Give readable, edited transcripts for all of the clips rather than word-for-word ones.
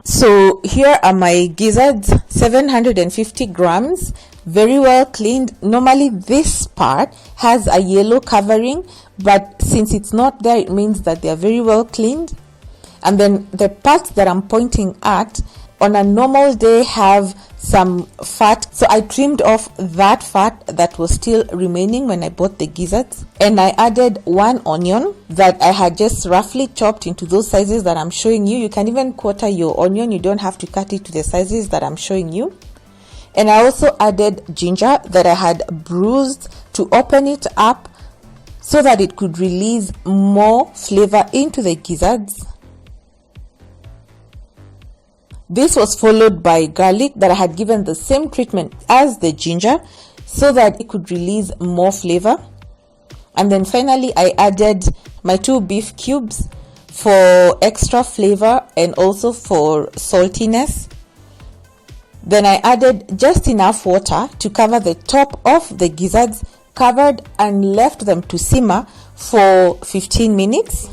So here are my gizzards, 750 grams, very well cleaned. Normally this part has a yellow covering, but since it's not there, it means that they are very well cleaned. And then the parts that I'm pointing at on a normal day have some fat, so I trimmed off that fat that was still remaining when I bought the gizzards, and I added 1 onion that I had just roughly chopped into those sizes that I'm showing you. You can even quarter your onion, you don't have to cut it to the sizes that I'm showing you. And I also added ginger that I had bruised to open it up so that it could release more flavor into the gizzards. This was followed by garlic that I had given the same treatment as the ginger so that it could release more flavor. And then finally I added my 2 beef cubes for extra flavor and also for saltiness. Then I added just enough water to cover the top of the gizzards, covered and left them to simmer for 15 minutes.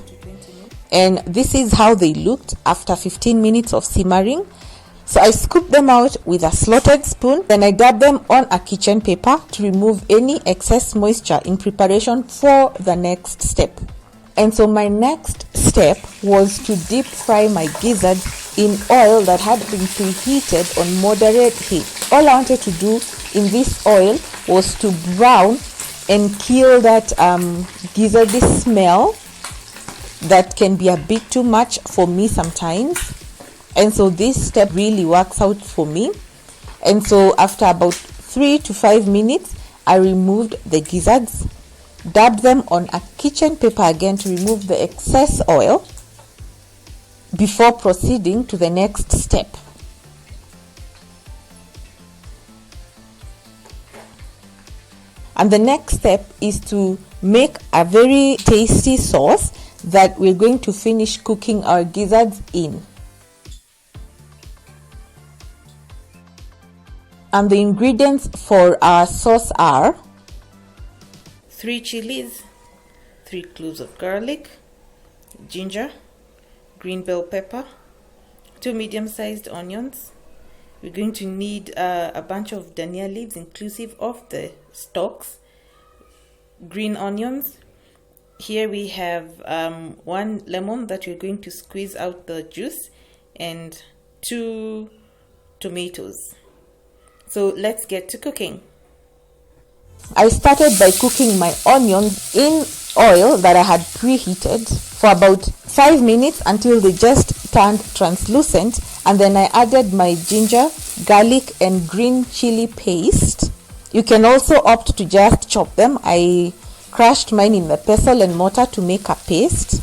And this is how they looked after 15 minutes of simmering. So I scooped them out with a slotted spoon. Then I dabbed them on a kitchen paper to remove any excess moisture in preparation for the next step. And so my next step was to deep fry my gizzards in oil that had been preheated on moderate heat. All I wanted to do in this oil was to brown and kill that gizzardy smell that can be a bit too much for me sometimes. And so this step really works out for me. And so after about 3 to 5 minutes, I removed the gizzards, dabbed them on a kitchen paper again to remove the excess oil before proceeding to the next step. And the next step is to make a very tasty sauce that we're going to finish cooking our gizzards in. And the ingredients for our sauce are 3 chilies, 3 cloves of garlic, ginger, green bell pepper, 2 medium-sized onions. We're going to need a bunch of dhania leaves inclusive of the stalks, green onions. Here we have 1 lemon that we're going to squeeze out the juice, and 2 tomatoes. So let's get to cooking. I started by cooking my onions in oil that I had preheated for about 5 minutes until they just turned translucent, and then I added my ginger, garlic and green chili paste. You can also opt to just chop them. I crushed mine in the pestle and mortar to make a paste.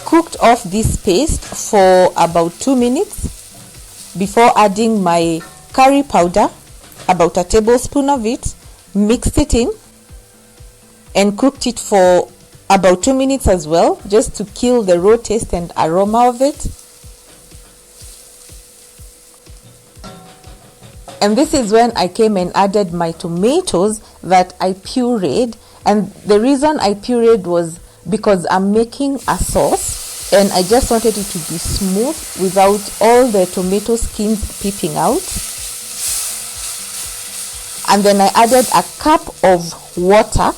Cooked off this paste for about 2 minutes before adding my curry powder, about a tablespoon of it, mixed it in and cooked it for about 2 minutes as well, just to kill the raw taste and aroma of it. And this is when I came and added my tomatoes that I pureed. And the reason I pureed was because I'm making a sauce and I just wanted it to be smooth without all the tomato skins peeping out. And then I added a cup of water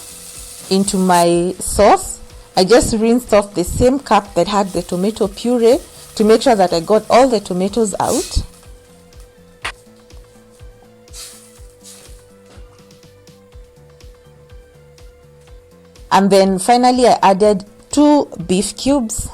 into my sauce. I just rinsed off the same cup that had the tomato puree to make sure that I got all the tomatoes out. And then finally I added 2 beef cubes.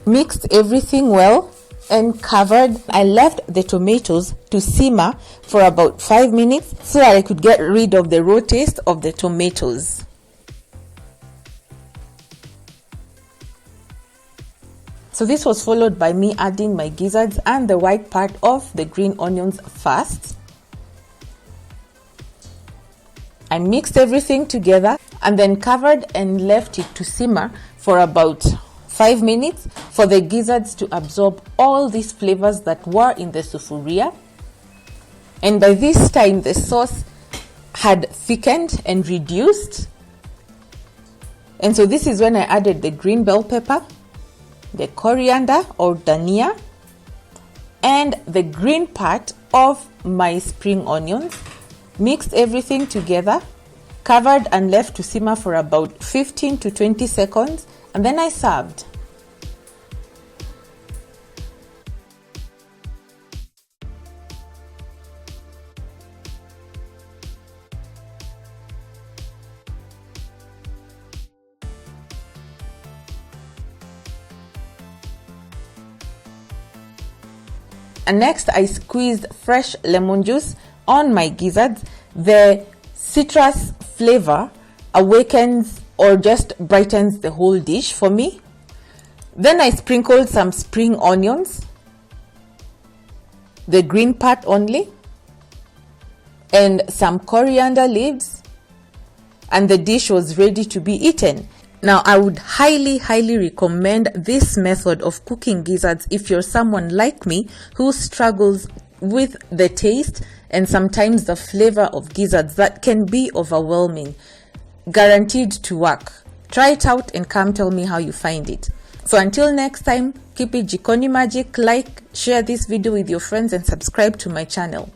Mixed everything well and covered. I left the tomatoes to simmer for about 5 minutes so that I could get rid of the raw taste of the tomatoes. So this was followed by me adding my gizzards and the white part of the green onions first. I mixed everything together and then covered and left it to simmer for about 5 minutes for the gizzards to absorb all these flavors that were in the sufuria. And by this time the sauce had thickened and reduced. And so this is when I added the green bell pepper, the coriander or dhania, and the green part of my spring onions. Mixed everything together, covered and left to simmer for about 15 to 20 seconds, and then I served. And next, I squeezed fresh lemon juice on my gizzards. The citrus flavor awakens or just brightens the whole dish for me. Then I sprinkled some spring onions, the green part only, and some coriander leaves, and the dish was ready to be eaten. Now, I would highly recommend this method of cooking gizzards if you're someone like me who struggles with the taste and sometimes the flavor of gizzards that can be overwhelming. Guaranteed to work. Try it out and come tell me how you find it. So until next time, keep it Jikoni Magic. Like, share this video with your friends and subscribe to my channel.